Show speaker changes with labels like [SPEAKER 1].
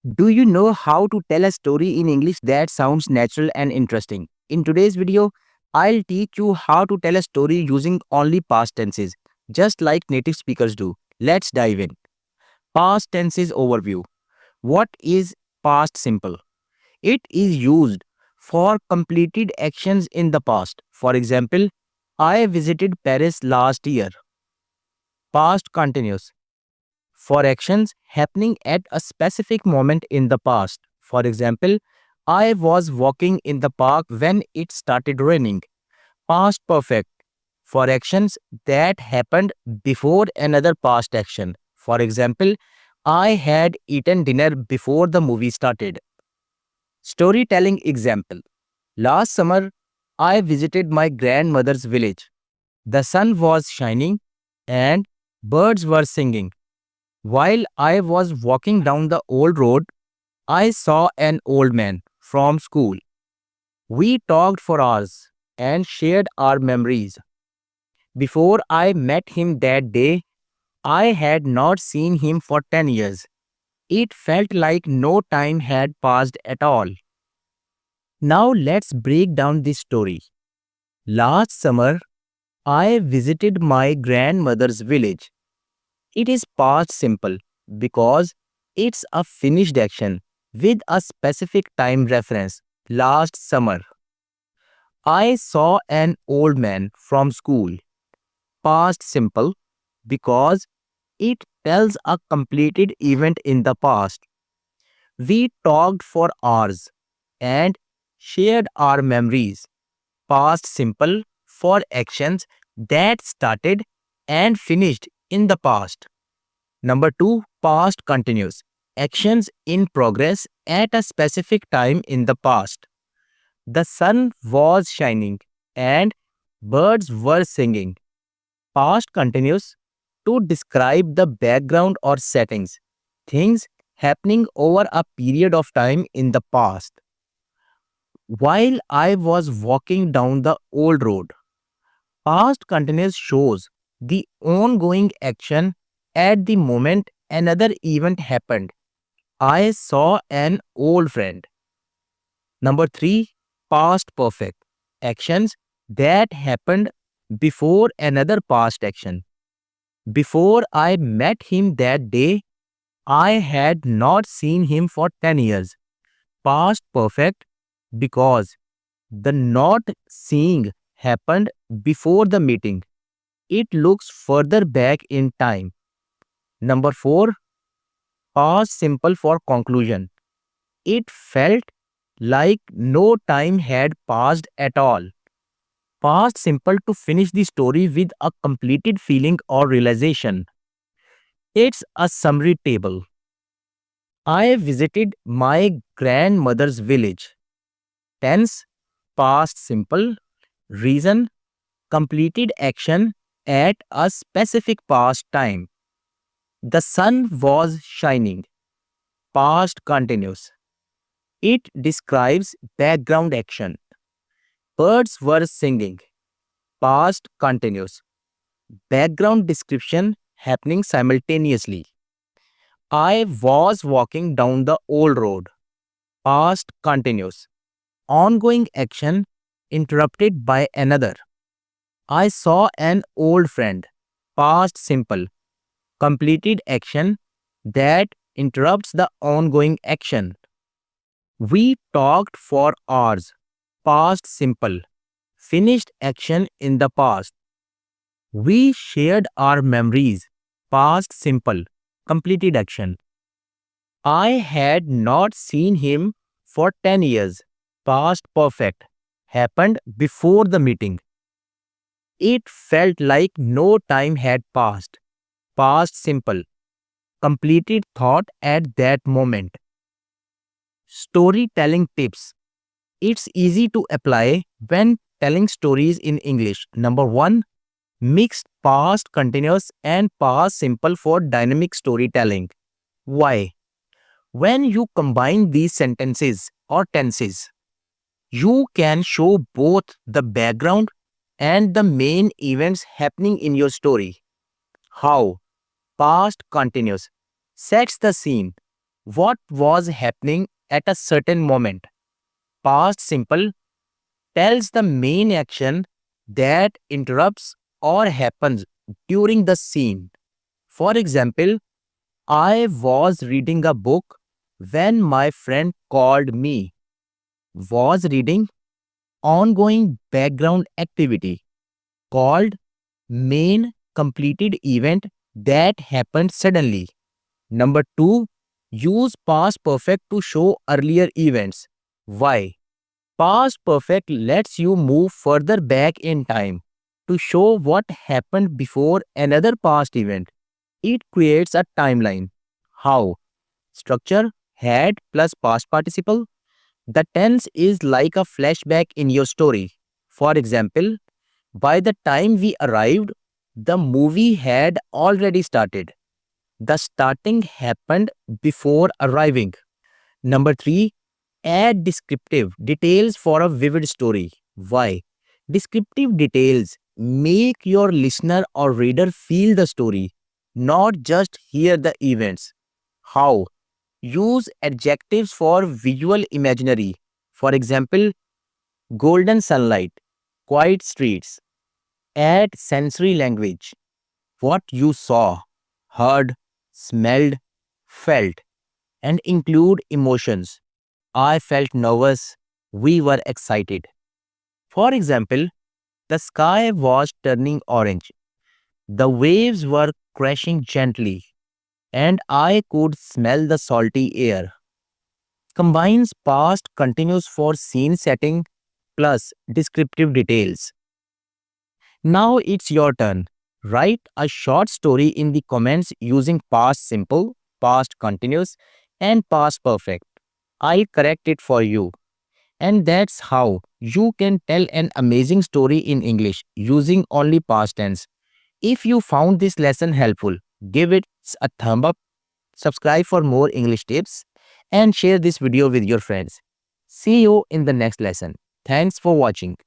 [SPEAKER 1] Do you know how to tell a story in English that sounds natural and interesting? In today's video, I'll teach you how to tell a story using only past tenses, just like native speakers do. Let's dive in. Past tenses overview. What is past simple? It is used for completed actions in the past. For example, I visited Paris last year. Past continuous. For actions happening at a specific moment in the past. For example, I was walking in the park when it started raining. Past perfect. For actions that happened before another past action. For example, I had eaten dinner before the movie started. Storytelling example. Last summer, I visited my grandmother's village. The sun was shining and birds were singing. While I was walking down the old road, I saw an old man from school. We talked for hours and shared our memories. Before I met him that day, I had not seen him for 10 years. It felt like no time had passed at all. Now let's break down this story. Last summer, I visited my grandmother's village. It is past simple because it's a finished action with a specific time reference. Last summer, I saw an old man from school. Past simple because it tells a completed event in the past. We talked for hours and shared our memories. Past simple for actions that started and finished in the past. Number two, past continuous. Actions in progress at a specific time in the past. The sun was shining and birds were singing. Past continuous to describe the background or settings, things happening over a period of time in the past. While I was walking down the old road, past continuous shows the ongoing action at the moment another event happened. I saw an old friend. Number three, past perfect. Actions that happened before another past action. Before I met him that day, I had not seen him for 10 years. Past perfect because the not seeing happened before the meeting. It looks further back in time. Number four, past simple for conclusion. It felt like no time had passed at all. Past simple to finish the story with a completed feeling or realization. It's a summary table. I visited my grandmother's village. Tense, past simple, reason, completed action at a specific past time. The sun was shining. Past continuous. It describes background action. Birds were singing. Past continuous. Background description happening simultaneously. I was walking down the old road. Past continuous. Ongoing action interrupted by another. I saw an old friend. Past simple. Completed action that interrupts the ongoing action. We talked for hours. Past simple. Finished action in the past. We shared our memories. Past simple. Completed action. I had not seen him for 10 years. Past perfect. Happened before the meeting. It felt like no time had passed. Past simple. Completed thought at that moment. Storytelling tips. It's easy to apply when telling stories in English. Number one, mixed past continuous and past simple for dynamic storytelling. Why? When you combine these sentences or tenses, you can show both the background and the main events happening in your story. How? Past continuous sets the scene. What was happening at a certain moment. Past simple tells the main action that interrupts or happens during the scene. For example, I was reading a book when my friend called me. Was reading ongoing background activity called main completed event that happened suddenly. Number 2, use past perfect to show earlier events. Why? Past perfect lets you move further back in time to show what happened before another past event. It creates a timeline. How? Structure had plus past participle. The tense is like a flashback in your story. For example, by the time we arrived, the movie had already started. The starting happened before arriving. Number 3, add descriptive details for a vivid story. Why? Descriptive details make your listener or reader feel the story, not just hear the events. How? Use adjectives for visual imaginary. For example, golden sunlight, quiet streets. Add sensory language. What you saw, heard, smelled, felt, and include emotions. I felt nervous. We were excited. For example, the sky was turning orange. The waves were crashing gently, and I could smell the salty air. Combines past continuous for scene setting plus descriptive details. Now it's your turn. Write a short story in the comments using past simple, past continuous, and past perfect. I'll correct it for you. And that's how you can tell an amazing story in English using only past tense. If you found this lesson helpful, give it a thumb up, subscribe for more English tips, and share this video with your friends. See you in the next lesson. Thanks for watching.